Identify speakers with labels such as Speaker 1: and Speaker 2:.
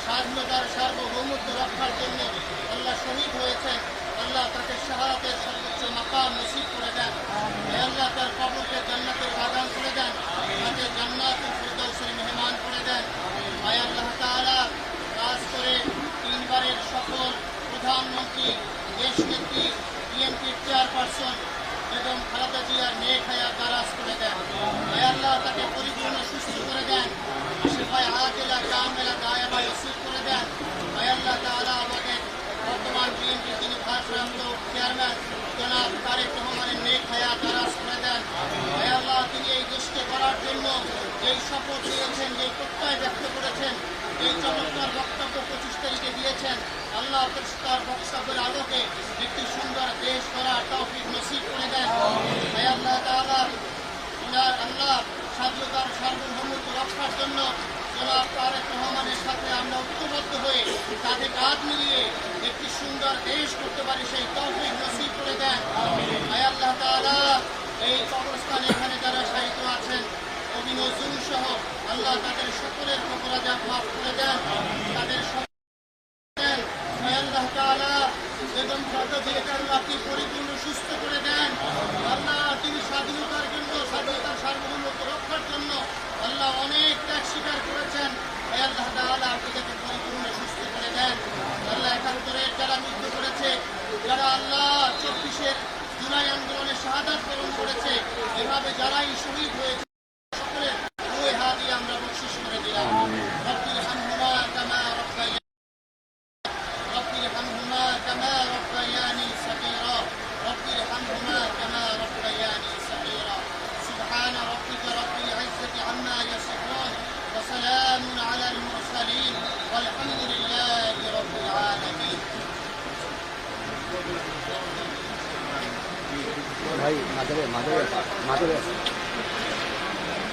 Speaker 1: স্বাধীনতার সার্বভৌমত্ব রক্ষার জন্য আল্লাহ শহীদ হয়েছেন। আল্লাহ তাকে শাহাদাতের সর্বোচ্চ মাকাম নসিব করে দেন। আল্লাহ তার কবরকে জান্নাতের বাগান করে দেন, তাকে জান্নাতুল ফিরদাউসের মেহমান করে দেন। আল্লাহ তাআলা কাজ করে তিনবারের সফল প্রধানমন্ত্রী, দেশনেত্রী, বিএনপির চেয়ারপারসন এবং খালেদা জিয়ার নেক হায়াত দারাজ করে দেন। আল্লাহ তাকে পরিপূর্ণ সুস্থ করে দেন, শিফায়ে আজিলা কামিলা দায়েমা নসিব করে দেন। আল্লাহ তাআলা আমাদের বর্তমান বিএনপির যিনি ভারপ্রাপ্ত চেয়ারম্যান জনাব তারেক রহমানের নেক হায়াত দারাজ করে দেন। আল্লাহ তিনি এই দেশকে গড়ার জন্য যেই শপথ নিয়েছেন, যেই প্রত্যয় ব্যক্ত করেছেন, এই চমৎকার বক্তব্য 25 তারিখে দিয়েছেন, আল্লাহ তার বক্তব্যের আলোকে একটি সুন্দর দেশ গড়ার তৌফিক নসিব করে দেন। আল্লাহ তাআলা আল্লাহ স্বাধীনতার সার্বভৌমত্ব রক্ষার জন্য জনাব তারেক রহমানের সাথে আমরা ঐক্যবদ্ধ হয়ে তাদের কাঁধ মিলিয়ে একটি সুন্দর দেশ করতে পারি, সেই তৌফিক নসিব করে দেন। আল্লাহ তাআলা এই কবরস্থানে এখানে যারা শায়িত আছেন কবি নজরুল সহ আল্লাহ তাদের সকলের অপরাধ মাফ করে দেন, তাদের আল্লাহ তাআলা বেগম খালেদা জিয়াকে পরিপূর্ণ সুস্থ করে দেন। আল্লাহ তিনি স্বাধীনতার জন্য, স্বাধীনতার সার্বভৌমত্ব রক্ষার জন্য আল্লাহ অনেক ত্যাগ স্বীকার করেছেন। আল্লাহ তাআলা তাদেরকে পরিপূর্ণ সুস্থ করে দেন। আল্লাহ 71-এর যারা মৃত্যু করেছে, যারা আল্লাহ 24-এর জুলাই আন্দোলনে শাহাদাত বরণ করেছে, এভাবে যারাই শহীদ হয়েছে সকলের রূহে হাদিয়া আমরা বকশিশ করে দিলাম। রব্বির হামহুমা কামা ربياني صغيرا رب ارحمهما كما ربياني صغيرا سبحان ربك رب العزة عما يصفون وسلام على المرسلين والحمد لله رب العالمين.
Speaker 2: भाई माधव